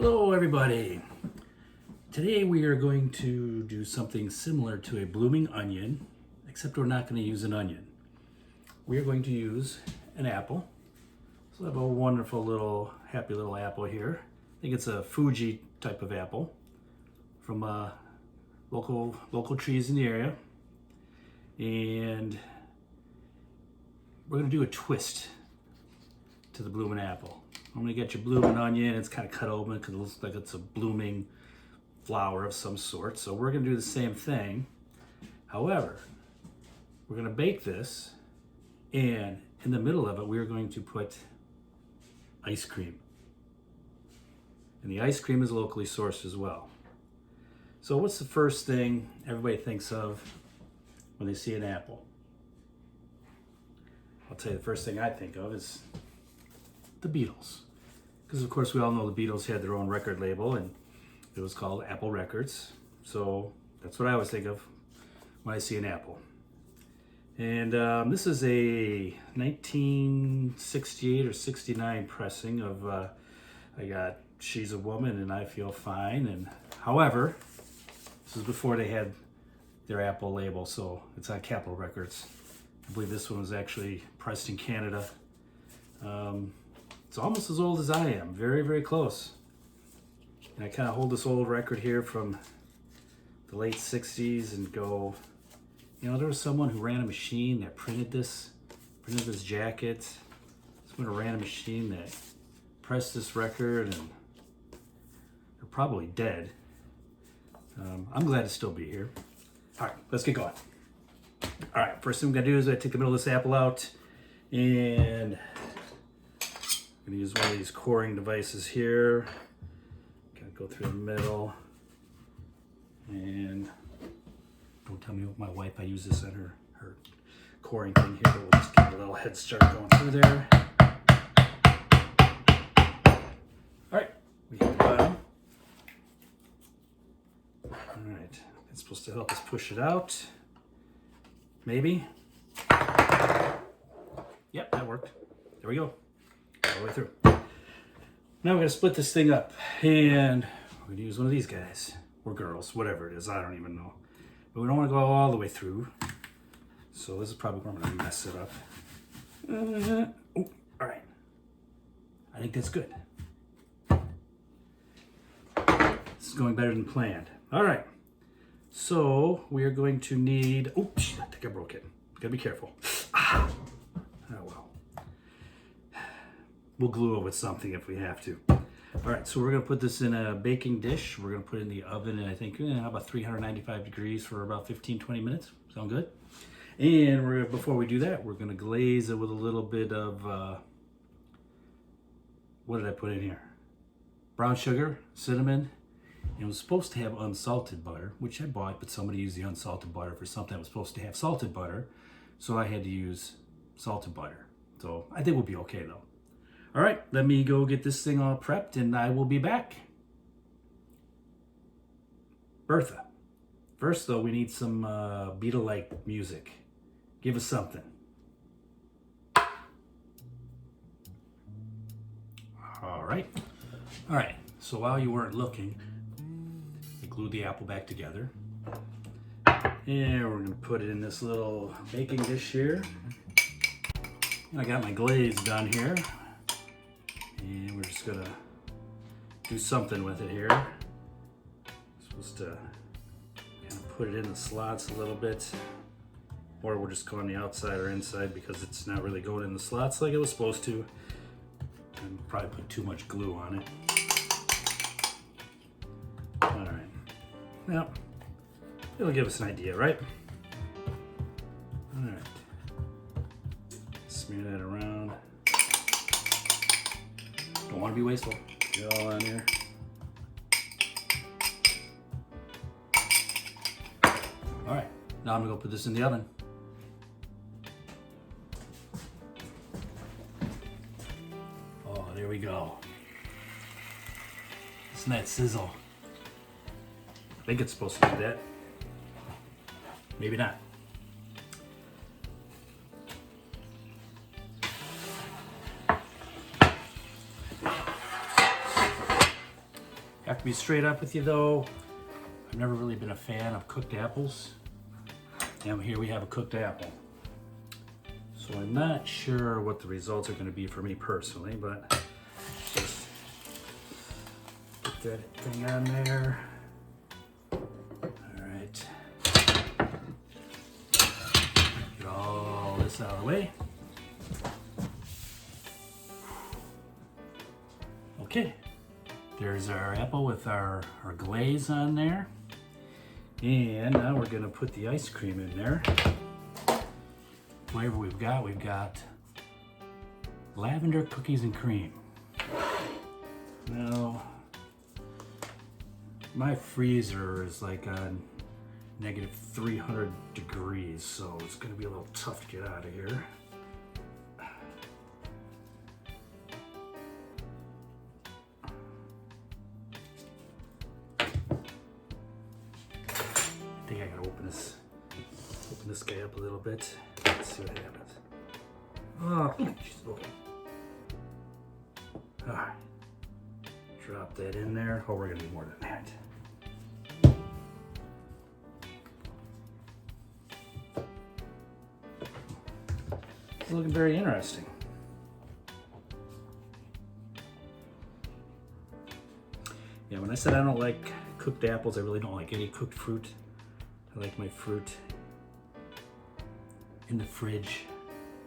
Hello everybody. Today we are going to do something similar to a blooming onion, except we're not going to use an onion. We are going to use an apple. So I have a wonderful little, happy little apple here. I think it's a Fuji type of apple from local trees in the area. And we're going to do a twist to the blooming apple. I'm going to get your blooming onion. It's kind of cut open because it looks like it's a blooming flower of some sort. So we're going to do the same thing. However, we're going to bake this, and in the middle of it, we're going to put ice cream. And the ice cream is locally sourced as well. So what's the first thing everybody thinks of when they see an apple? I'll tell you, the first thing I think of is the Beatles. Because of course we all know the Beatles had their own record label and it was called Apple Records. So that's what I always think of when I see an apple. And this is a 1968 or 69 pressing of I got She's a Woman and I Feel Fine. And however, this is before they had their Apple label, so it's on Capitol Records. I believe this one was actually pressed in Canada. It's almost as old as I am, very, very close. And I kind of hold this old record here from the late 60s and go, you know, there was someone who ran a machine that printed this jacket. Someone who ran a machine that pressed this record, and they're probably dead. I'm glad to still be here. All right, let's get going. All right, first thing I'm gonna do is I take the middle of this apple out, and I'm gonna use one of these coring devices here. Gotta go through the middle, and don't tell me what my wife, I use this on her coring thing here, but we'll just get a little head start going through there. All right, we hit the bottom. All right, it's supposed to help us push it out. Maybe. Yep, that worked. There we go. All the way through. Now we're going to split this thing up, and we're going to use one of these guys, or girls, whatever it is, I don't even know. But we don't want to go all the way through, so this is probably where I'm going to mess it up. Oh, all right. I think that's good. This is going better than planned. All right. So we are going to need, oh, I think I broke it. Gotta be careful. Oh well. We'll glue it with something if we have to. All right, so we're gonna put this in a baking dish. We're gonna put it in the oven, and I think about 395 degrees for about 15-20 minutes. Sound good? And before we do that, we're gonna glaze it with a little bit of, what did I put in here? Brown sugar, cinnamon. It was supposed to have unsalted butter, which I bought, but somebody used the unsalted butter for something that was supposed to have salted butter, so I had to use salted butter. So I think we'll be okay though. All right, let me go get this thing all prepped and I will be back. Bertha, first though, we need some Beatle-like music. Give us something. All right, so while you weren't looking, glue the apple back together, and we're going to put it in this little baking dish here. I got my glaze done here, and we're just going to do something with it here. Supposed to kind of put it in the slots a little bit, or we're just going the outside or inside because it's not really going in the slots like it was supposed to, and probably put too much glue on it. Well, it'll give us an idea, right? All right. Smear that around. Don't want to be wasteful. Get it all on here. All right. Now I'm going to go put this in the oven. Oh, there we go. Isn't that sizzle? I think it's supposed to do that. Maybe not. have to be straight up with you though. I've never really been a fan of cooked apples. And here we have a cooked apple. So I'm not sure what the results are going to be for me personally, but just put that thing on there. All right. Get all this out of the way. Okay, there's our apple with our glaze on there. And now we're gonna put the ice cream in there. Flavor we've got lavender cookies and cream. Now, my freezer is like on negative 300 degrees, so it's gonna be a little tough to get out of here. I think I gotta open this guy up a little bit. Let's see what happens. Oh, geez, okay. All right. Drop that in there. Oh, we're gonna need more than that. It's looking very interesting. Yeah, when I said I don't like cooked apples, I really don't like any cooked fruit. I like my fruit in the fridge,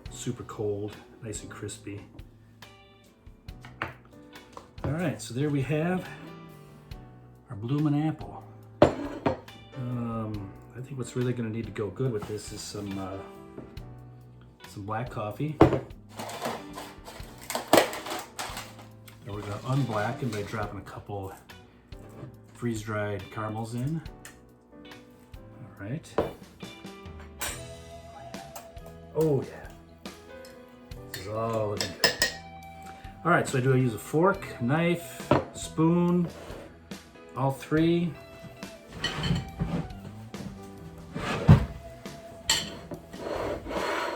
super cold, nice and crispy. All right, so there we have our bloomin' apple. I think what's really gonna need to go good with this is some black coffee. And we're gonna unblacken by dropping a couple freeze-dried caramels in. All right. Oh yeah, this is all looking good. All right, so I use a fork, knife, spoon, all three.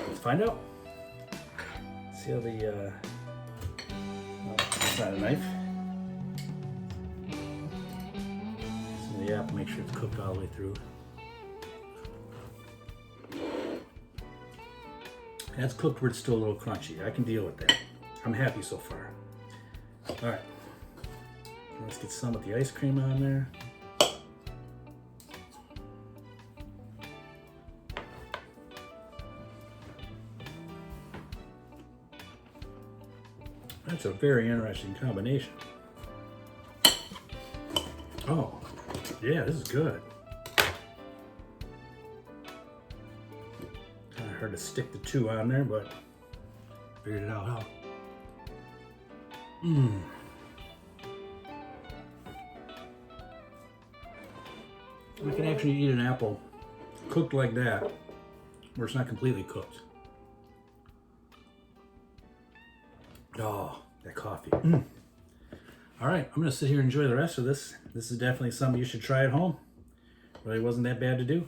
Let's find out. See how the, it's not a knife. So the apple, make sure it's cooked all the way through. That's cooked where it's still a little crunchy. I can deal with that. I'm happy so far. All right, let's get some with the ice cream on there. That's a very interesting combination. Oh, yeah, this is good. Kind of hard to stick the two on there, but figured it out how. I can actually eat an apple cooked like that, where it's not completely cooked. Oh, that coffee. All right, I'm gonna sit here and enjoy the rest of this. This is definitely something you should try at home. Really wasn't that bad to do.